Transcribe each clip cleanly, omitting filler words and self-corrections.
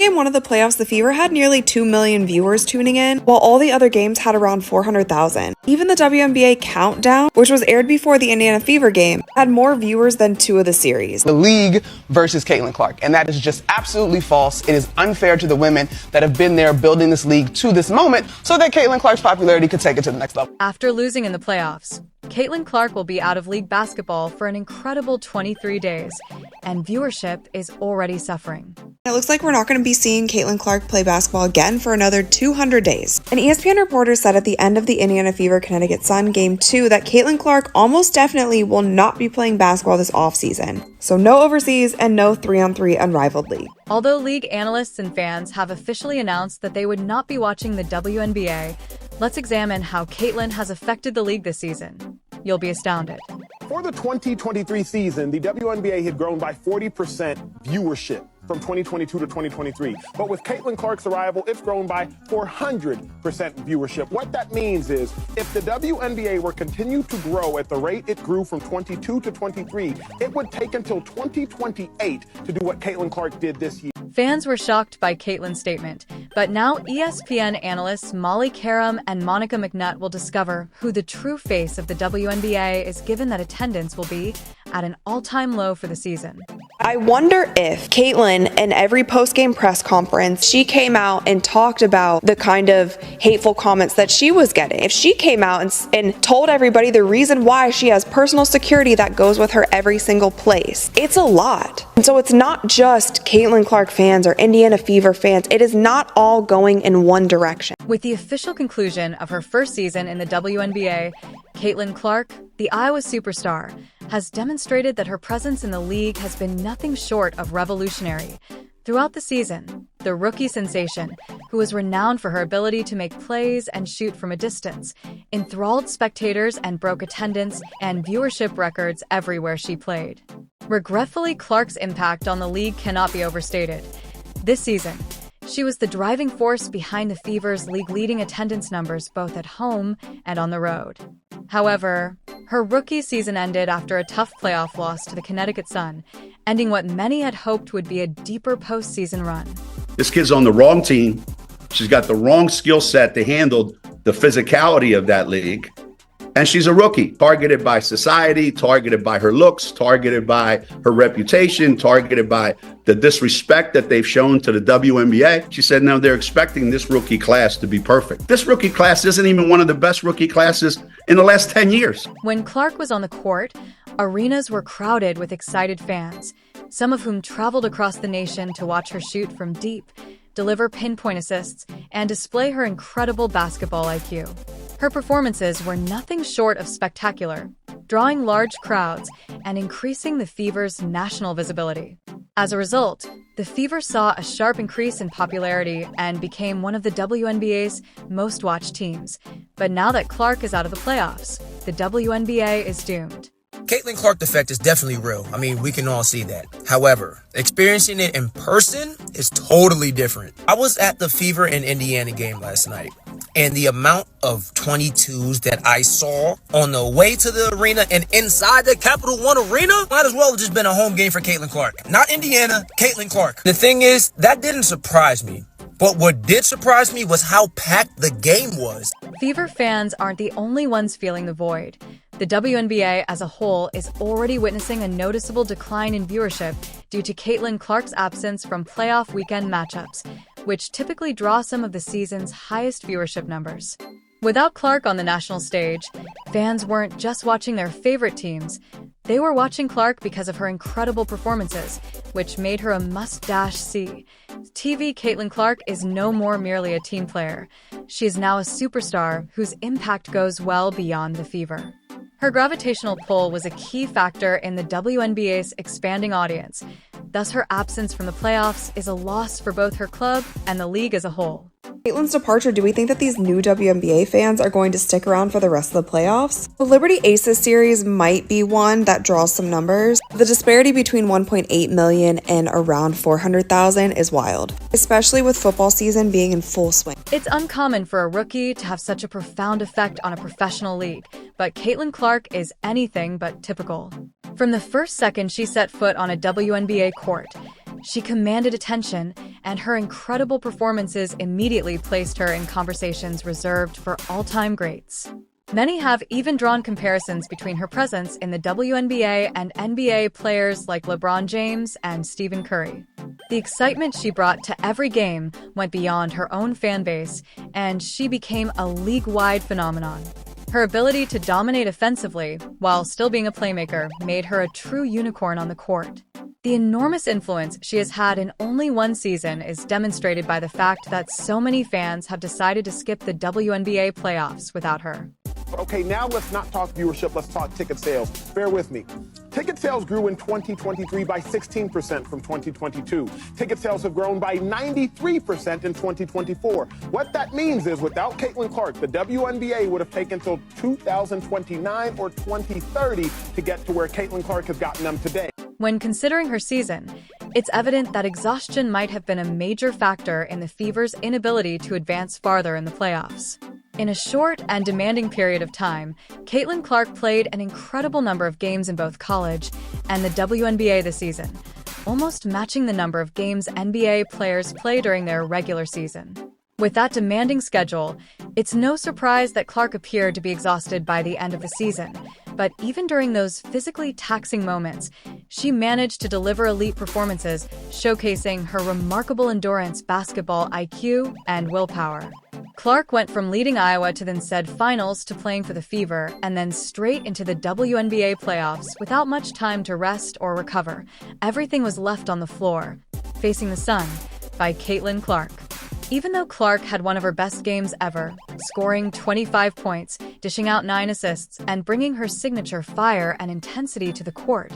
Game 1 of the playoffs, the Fever had nearly 2 million viewers tuning in, while all the other games had around 400,000. Even the WNBA Countdown, which was aired before the Indiana Fever game, had more viewers than 2 of the series. The league versus Caitlin Clark, and that is just absolutely false. It is unfair to the women that have been there building this league to this moment so that Caitlin Clark's popularity could take it to the next level. After losing in the playoffs, Caitlin Clark will be out of league basketball for an incredible 23 days, and viewership is already suffering. It looks like we're not going to be seeing Caitlin Clark play basketball again for another 200 days. An ESPN reporter said at the end of the Indiana Fever Connecticut Sun Game 2 that Caitlin Clark almost definitely will not be playing basketball this offseason. So no overseas and no 3-on-3 unrivaled league. Although league analysts and fans have officially announced that they would not be watching the WNBA, let's examine how Caitlin has affected the league this season. You'll be astounded. For the 2023 season, the WNBA had grown by 40% viewership from 2022 to 2023. But with Caitlin Clark's arrival, it's grown by 400% viewership. What that means is if the WNBA were continue to grow at the rate it grew from 22 to 23, it would take until 2028 to do what Caitlin Clark did this year. Fans were shocked by Caitlin's statement, but now ESPN analysts Molly Karam and Monica McNutt will discover who the true face of the WNBA is, given that attendance will be at an all-time low for the season. I wonder if Caitlin, in every post-game press conference, she came out and talked about the kind of hateful comments that she was getting. If she came out and told everybody the reason why she has personal security that goes with her every single place, it's a lot. And so it's not just Caitlin Clark fans or Indiana Fever fans. It is not all going in one direction. With the official conclusion of her first season in the WNBA, Caitlin Clark, the Iowa superstar, has demonstrated that her presence in the league has been nothing short of revolutionary. Throughout the season, the rookie sensation, who was renowned for her ability to make plays and shoot from a distance, enthralled spectators and broke attendance and viewership records everywhere she played. Regretfully, Clark's impact on the league cannot be overstated. This season, she was the driving force behind the Fever's league-leading attendance numbers both at home and on the road. However, her rookie season ended after a tough playoff loss to the Connecticut Sun, ending what many had hoped would be a deeper postseason run. This kid's on the wrong team. She's got the wrong skill set to handle the physicality of that league. And she's a rookie, targeted by society, targeted by her looks, targeted by her reputation, targeted by the disrespect that they've shown to the WNBA. She said, no, they're expecting this rookie class to be perfect. This rookie class isn't even one of the best rookie classes in the last 10 years. When Clark was on the court, arenas were crowded with excited fans, some of whom traveled across the nation to watch her shoot from deep, deliver pinpoint assists, and display her incredible basketball IQ. Her performances were nothing short of spectacular, drawing large crowds and increasing the Fever's national visibility. As a result, the Fever saw a sharp increase in popularity and became one of the WNBA's most watched teams. But now that Clark is out of the playoffs, the WNBA is doomed. Caitlin Clark effect is definitely real. I mean, we can all see that. However, experiencing it in person is totally different. I was at the Fever and Indiana game last night, and the amount of 22s that I saw on the way to the arena and inside the Capital One Arena might as well have just been a home game for Caitlin Clark. Not Indiana, Caitlin Clark. The thing is, that didn't surprise me. But what did surprise me was how packed the game was. Fever fans aren't the only ones feeling the void. The WNBA as a whole is already witnessing a noticeable decline in viewership due to Caitlin Clark's absence from playoff weekend matchups, which typically draw some of the season's highest viewership numbers. Without Clark on the national stage, fans weren't just watching their favorite teams. They were watching Clark because of her incredible performances, which made her a must-see. TV Caitlin Clark is no more merely a team player. She is now a superstar whose impact goes well beyond the Fever. Her gravitational pull was a key factor in the WNBA's expanding audience. Thus, her absence from the playoffs is a loss for both her club and the league as a whole. Caitlin's departure, do we think that these new WNBA fans are going to stick around for the rest of the playoffs? The Liberty Aces series might be one that draws some numbers. The disparity between 1.8 million and around 400,000 is wild, especially with football season being in full swing. It's uncommon for a rookie to have such a profound effect on a professional league, but Caitlin Clark is anything but typical. From the first second she set foot on a WNBA court, she commanded attention, and her incredible performances immediately placed her in conversations reserved for all-time greats. Many have even drawn comparisons between her presence in the WNBA and NBA players like LeBron James and Stephen Curry. The excitement she brought to every game went beyond her own fan base, and she became a league-wide phenomenon. Her ability to dominate offensively while still being a playmaker made her a true unicorn on the court. The enormous influence she has had in only one season is demonstrated by the fact that so many fans have decided to skip the WNBA playoffs without her. Okay, now let's not talk viewership, let's talk ticket sales. Bear with me. Ticket sales grew in 2023 by 16% from 2022. Ticket sales have grown by 93% in 2024. What that means is without Caitlin Clark, the WNBA would have taken till 2029 or 2030 to get to where Caitlin Clark has gotten them today. When considering her season, it's evident that exhaustion might have been a major factor in the Fever's inability to advance farther in the playoffs. In a short and demanding period of time, Caitlin Clark played an incredible number of games in both college and the WNBA this season, almost matching the number of games NBA players play during their regular season. With that demanding schedule, it's no surprise that Clark appeared to be exhausted by the end of the season. But even during those physically taxing moments, she managed to deliver elite performances, showcasing her remarkable endurance, basketball IQ, and willpower. Clark went from leading Iowa to the NCAA finals to playing for the Fever, and then straight into the WNBA playoffs without much time to rest or recover. Everything was left on the floor, facing the sun, by Caitlin Clark. Even though Clark had one of her best games ever, scoring 25 points, dishing out 9 assists, and bringing her signature fire and intensity to the court,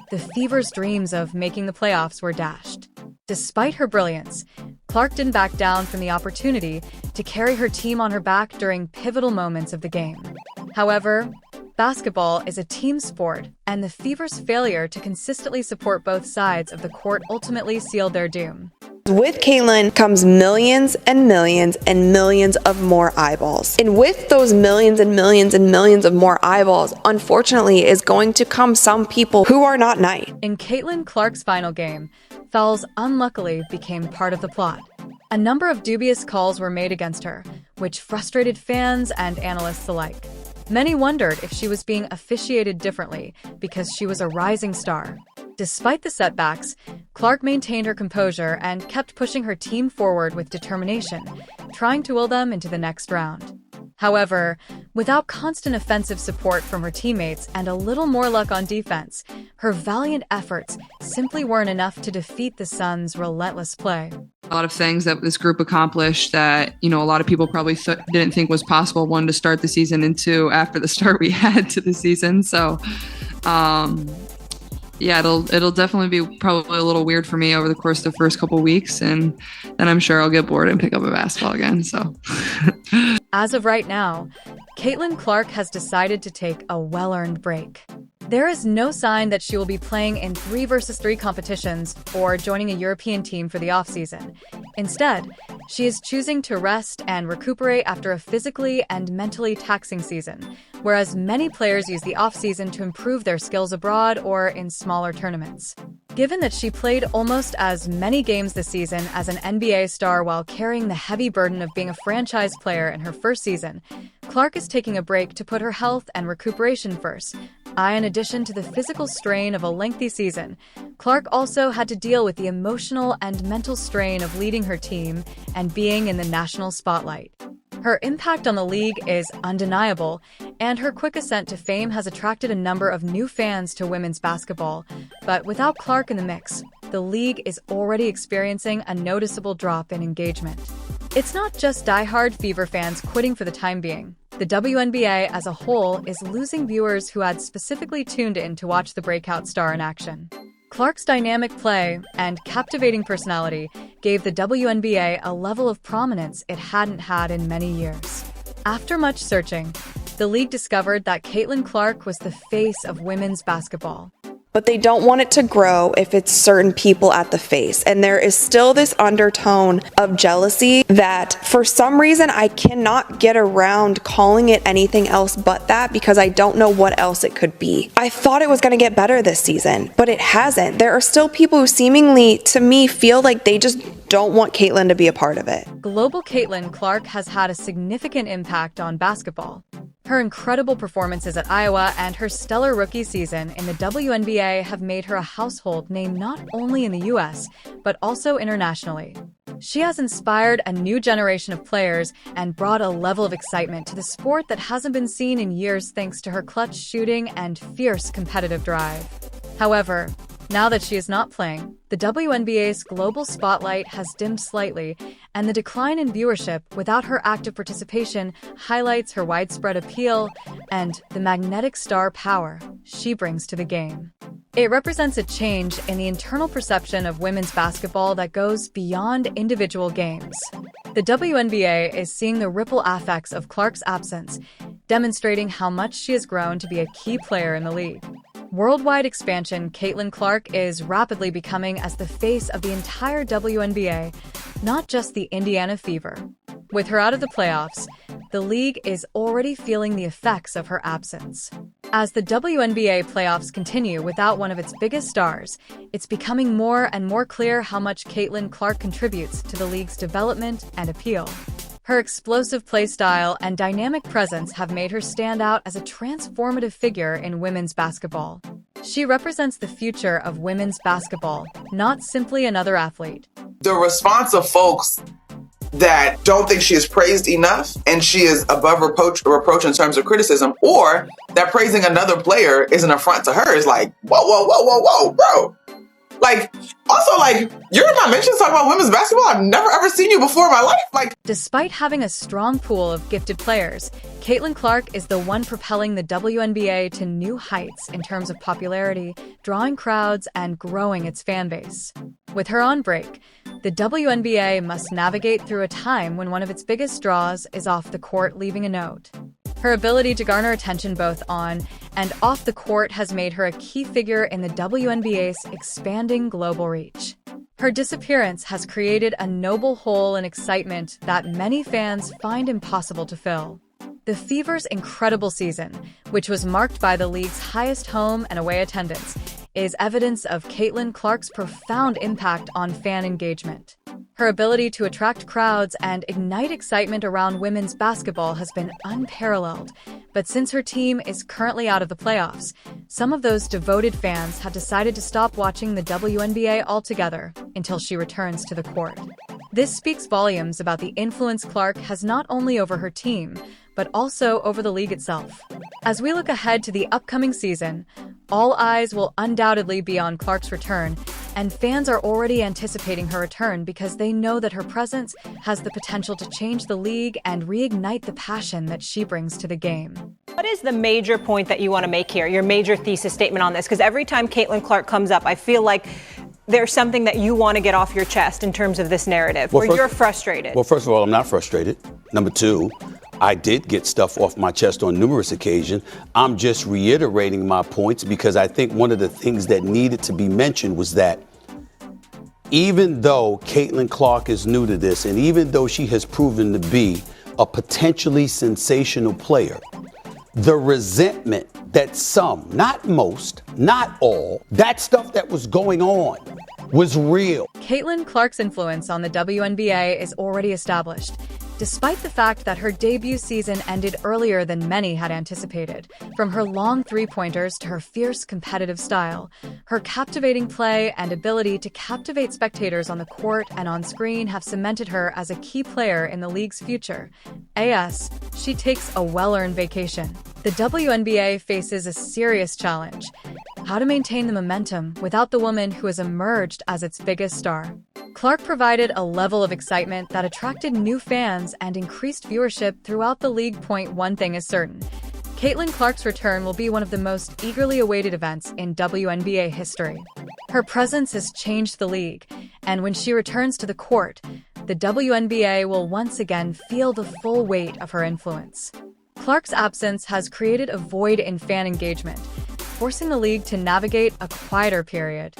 the Fever's dreams of making the playoffs were dashed. Despite her brilliance, Clark didn't back down from the opportunity to carry her team on her back during pivotal moments of the game. However, basketball is a team sport, and the Fever's failure to consistently support both sides of the court ultimately sealed their doom. With Caitlin comes millions and millions and millions of more eyeballs. And with those millions and millions and millions of more eyeballs, unfortunately, is going to come some people who are not nice. In Caitlin Clark's final game, fouls unluckily became part of the plot. A number of dubious calls were made against her, which frustrated fans and analysts alike. Many wondered if she was being officiated differently because she was a rising star. Despite the setbacks, Clark maintained her composure and kept pushing her team forward with determination, trying to will them into the next round. However, without constant offensive support from her teammates and a little more luck on defense, her valiant efforts simply weren't enough to defeat the Suns' relentless play. A lot of things that this group accomplished that, a lot of people probably didn't think was possible, one, to start the season, and two, after the start we had to the season. So, yeah, it'll definitely be probably a little weird for me over the course of the first couple weeks, and then I'm sure I'll get bored and pick up a basketball again. So, as of right now, Caitlin Clark has decided to take a well-earned break. There is no sign that she will be playing in 3-versus-3 competitions or joining a European team for the offseason. Instead, she is choosing to rest and recuperate after a physically and mentally taxing season, whereas many players use the offseason to improve their skills abroad or in smaller tournaments. Given that she played almost as many games this season as an NBA star while carrying the heavy burden of being a franchise player in her first season, Clark is taking a break to put her health and recuperation first. In addition to the physical strain of a lengthy season, Clark also had to deal with the emotional and mental strain of leading her team and being in the national spotlight. Her impact on the league is undeniable, and her quick ascent to fame has attracted a number of new fans to women's basketball. But without Clark in the mix, the league is already experiencing a noticeable drop in engagement. It's not just die-hard Fever fans quitting for the time being. The WNBA as a whole is losing viewers who had specifically tuned in to watch the breakout star in action. Clark's dynamic play and captivating personality gave the WNBA a level of prominence it hadn't had in many years. After much searching, the league discovered that Caitlin Clark was the face of women's basketball. but they don't want it to grow if it's certain people at the face. And there is still this undertone of jealousy that for some reason I cannot get around calling it anything else but that, because I don't know what else it could be. I thought it was going to get better this season, but it hasn't. There are still people who seemingly, to me, feel like they just don't want Caitlin to be a part of it. Global Caitlin Clark has had a significant impact on basketball. Her incredible performances at Iowa and her stellar rookie season in the WNBA have made her a household name not only in the US, but also internationally. She has inspired a new generation of players and brought a level of excitement to the sport that hasn't been seen in years thanks to her clutch shooting and fierce competitive drive. However, now that she is not playing, the WNBA's global spotlight has dimmed slightly, and the decline in viewership without her active participation highlights her widespread appeal and the magnetic star power she brings to the game. It represents a change in the internal perception of women's basketball that goes beyond individual games. The WNBA is seeing the ripple effects of Clark's absence, demonstrating how much she has grown to be a key player in the league. Worldwide expansion, Caitlin Clark is rapidly becoming as the face of the entire WNBA, not just the Indiana Fever. With her out of the playoffs, the league is already feeling the effects of her absence. As the WNBA playoffs continue without one of its biggest stars, it's becoming more and more clear how much Caitlin Clark contributes to the league's development and appeal. Her explosive play style and dynamic presence have made her stand out as a transformative figure in women's basketball. She represents the future of women's basketball, not simply another athlete. The response of folks that don't think she is praised enough and she is above reproach in terms of criticism, or that praising another player is an affront to her, is like, whoa, bro. Like, also, like, you're in my mentions talking about women's basketball? I've never ever seen you before in my life. Like, despite having a strong pool of gifted players, Caitlin Clark is the one propelling the WNBA to new heights in terms of popularity, drawing crowds, and growing its fan base. With her on break, the WNBA must navigate through a time when one of its biggest draws is off the court, leaving a note. Her ability to garner attention both on and off the court has made her a key figure in the WNBA's expanding global reach. Her disappearance has created a noble hole in excitement that many fans find impossible to fill. The Fever's incredible season, which was marked by the league's highest home and away attendance, is evidence of Caitlin Clark's profound impact on fan engagement. Her ability to attract crowds and ignite excitement around women's basketball has been unparalleled, but since her team is currently out of the playoffs, some of those devoted fans have decided to stop watching the WNBA altogether until she returns to the court. This speaks volumes about the influence Clark has not only over her team, but also over the league itself. As we look ahead to the upcoming season, all eyes will undoubtedly be on Clark's return, and fans are already anticipating her return because they know that her presence has the potential to change the league and reignite the passion that she brings to the game. What is the major point that you want to make here, your major thesis statement on this? Because every time Caitlin Clark comes up, I feel like there's something that you want to get off your chest in terms of this narrative, where you're frustrated. Well, first of all, I'm not frustrated. Number two, I did get stuff off my chest on numerous occasions. I'm just reiterating my points because I think one of the things that needed to be mentioned was that even though Caitlin Clark is new to this, and even though she has proven to be a potentially sensational player, the resentment that some, not most, not all, that stuff that was going on was real. Caitlin Clark's influence on the WNBA is already established, despite the fact that her debut season ended earlier than many had anticipated. From her long three-pointers to her fierce competitive style, her captivating play and ability to captivate spectators on the court and on screen have cemented her as a key player in the league's future. As she takes a well-earned vacation, the WNBA faces a serious challenge: how to maintain the momentum without the woman who has emerged as its biggest star. Clark provided a level of excitement that attracted new fans and increased viewership throughout the league. One thing is certain: Caitlin Clark's return will be one of the most eagerly awaited events in WNBA history. Her presence has changed the league, and when she returns to the court, the WNBA will once again feel the full weight of her influence. Clark's absence has created a void in fan engagement, forcing the league to navigate a quieter period.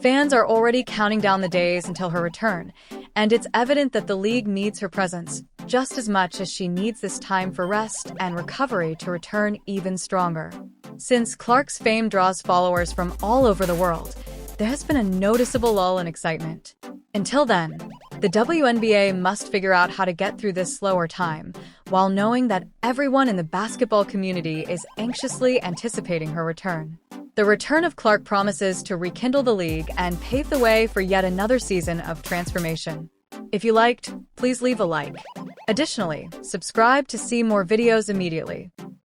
Fans are already counting down the days until her return, and it's evident that the league needs her presence just as much as she needs this time for rest and recovery to return even stronger. Since Clark's fame draws followers from all over the world, there has been a noticeable lull in excitement. Until then, the WNBA must figure out how to get through this slower time, while knowing that everyone in the basketball community is anxiously anticipating her return. The return of Clark promises to rekindle the league and pave the way for yet another season of transformation. If you liked, please leave a like. Additionally, subscribe to see more videos immediately.